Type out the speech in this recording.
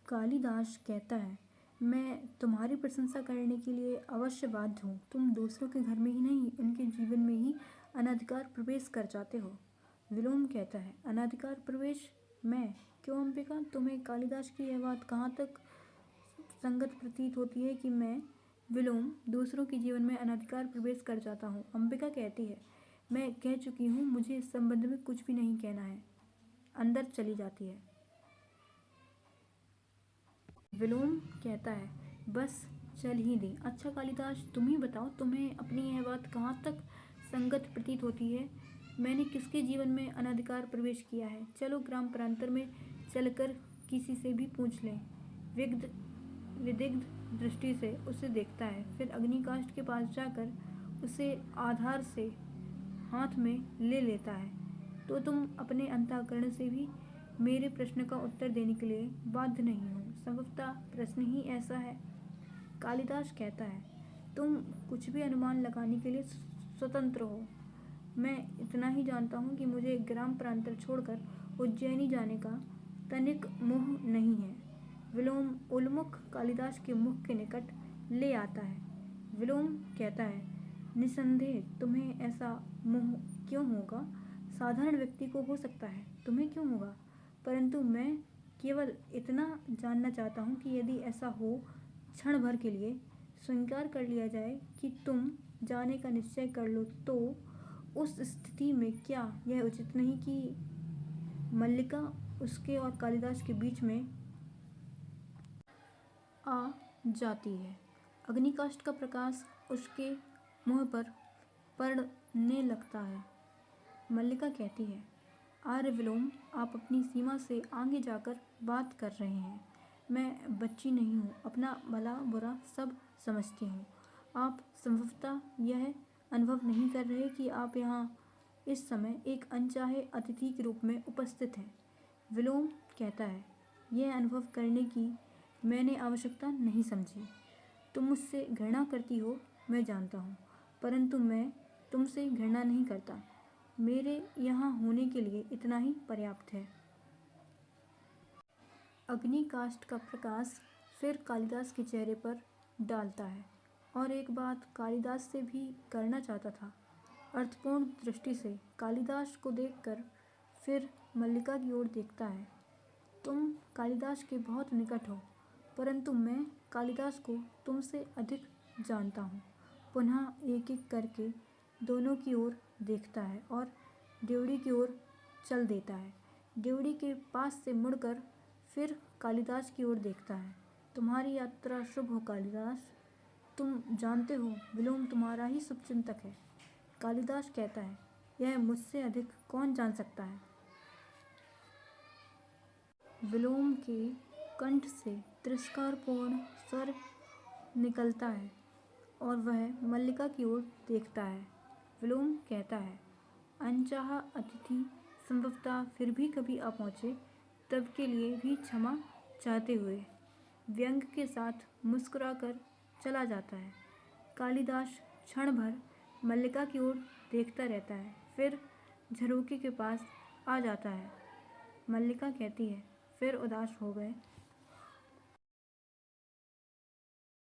कालिदास कहता है, मैं तुम्हारी प्रशंसा करने के लिए अवश्य बाध्य हूँ। तुम दूसरों के घर में ही नहीं, उनके जीवन में ही अनधिकार प्रवेश कर जाते हो। विलोम कहता है, अनधिकार प्रवेश? मैं? क्यों अंबिका, तुम्हें कालिदास की यह बात कहाँ तक संगत प्रतीत होती है कि मैं विलोम दूसरों के जीवन में अनधिकार प्रवेश कर जाता हूँ? अंबिका कहती है, मैं कह चुकी हूँ, मुझे इस संबंध में कुछ भी नहीं कहना है। अंदर चली जाती है। विलोम कहता है, बस चल ही दे। अच्छा कालिदास, तुम ही बताओ, तुम्हें अपनी यह बात कहाँ तक संगत प्रतीत होती है? मैंने किसके जीवन में अनधिकार प्रवेश किया है? चलो ग्राम प्रांतर में चलकर किसी से भी पूछ लें। विदिग्ध दृष्टि से उसे देखता है, फिर अग्निकाष्ठ के पास जाकर उसे आधार से हाथ में ले लेता है। तो तुम अपने अंतःकरण से भी मेरे प्रश्न का उत्तर देने के लिए बाध्य नहीं हो। संभवतः प्रश्न ही ऐसा है। कालिदास कहता है, तुम कुछ भी अनुमान लगाने के लिए स्वतंत्र हो। मैं इतना ही जानता हूँ कि मुझे ग्राम प्रांतर छोड़कर उज्जैनी जाने का तनिक मोह नहीं है। विलोम उन्मुख कालिदास के मुख के निकट ले आता है। विलोम कहता है, निसंदेह तुम्हें ऐसा मोह क्यों होगा? साधारण व्यक्ति को हो सकता है, तुम्हें क्यों होगा? परंतु मैं केवल इतना जानना चाहता हूँ कि यदि ऐसा हो, क्षण भर के लिए स्वीकार कर लिया जाए कि तुम जाने का निश्चय कर लो, तो उस स्थिति में क्या यह उचित नहीं कि मल्लिका उसके और कालिदास के बीच में आ जाती है? अग्निकाष्ठ का प्रकाश उसके मुँह पर पड़ने लगता है। मल्लिका कहती है, आर्य विलोम, आप अपनी सीमा से आगे जाकर बात कर रहे हैं। मैं बच्ची नहीं हूँ, अपना भला बुरा सब समझती हूँ। आप संभवतः यह अनुभव नहीं कर रहे कि आप यहाँ इस समय एक अनचाहे अतिथि के रूप में उपस्थित हैं। विलोम कहता है, यह अनुभव करने की मैंने आवश्यकता नहीं समझी। तुम मुझसे घृणा करती हो, मैं जानता हूँ, परंतु मैं तुमसे घृणा नहीं करता। मेरे यहाँ होने के लिए इतना ही पर्याप्त है। अग्निकाष्ठ का प्रकाश फिर कालिदास के चेहरे पर डालता है, और एक बात कालिदास से भी करना चाहता था। अर्थपूर्ण दृष्टि से कालिदास को देखकर फिर मल्लिका की ओर देखता है। तुम कालिदास के बहुत निकट हो, परंतु मैं कालिदास को तुमसे अधिक जानता हूँ। पुनः एक एक करके दोनों की ओर देखता है और ड्योढ़ी की ओर चल देता है। ड्योढ़ी के पास से मुड़कर फिर कालिदास की ओर देखता है। तुम्हारी यात्रा शुभ हो कालिदास। तुम जानते हो विलोम तुम्हारा ही शुभचिंतक है। कालिदास कहता है, यह मुझसे अधिक कौन जान सकता है? विलोम के कंठ से तिरस्कारपूर्ण स्वर निकलता है और वह मल्लिका की ओर देखता है। विलोम कहता है, अनचाहा अतिथि संभवतः फिर भी कभी आ पहुँचे, तब के लिए भी क्षमा चाहते हुए व्यंग के साथ मुस्कुराकर चला जाता है। कालिदास क्षण भर मल्लिका की ओर देखता रहता है, फिर झरोखे के पास आ जाता है। मल्लिका कहती है, फिर उदास हो गए?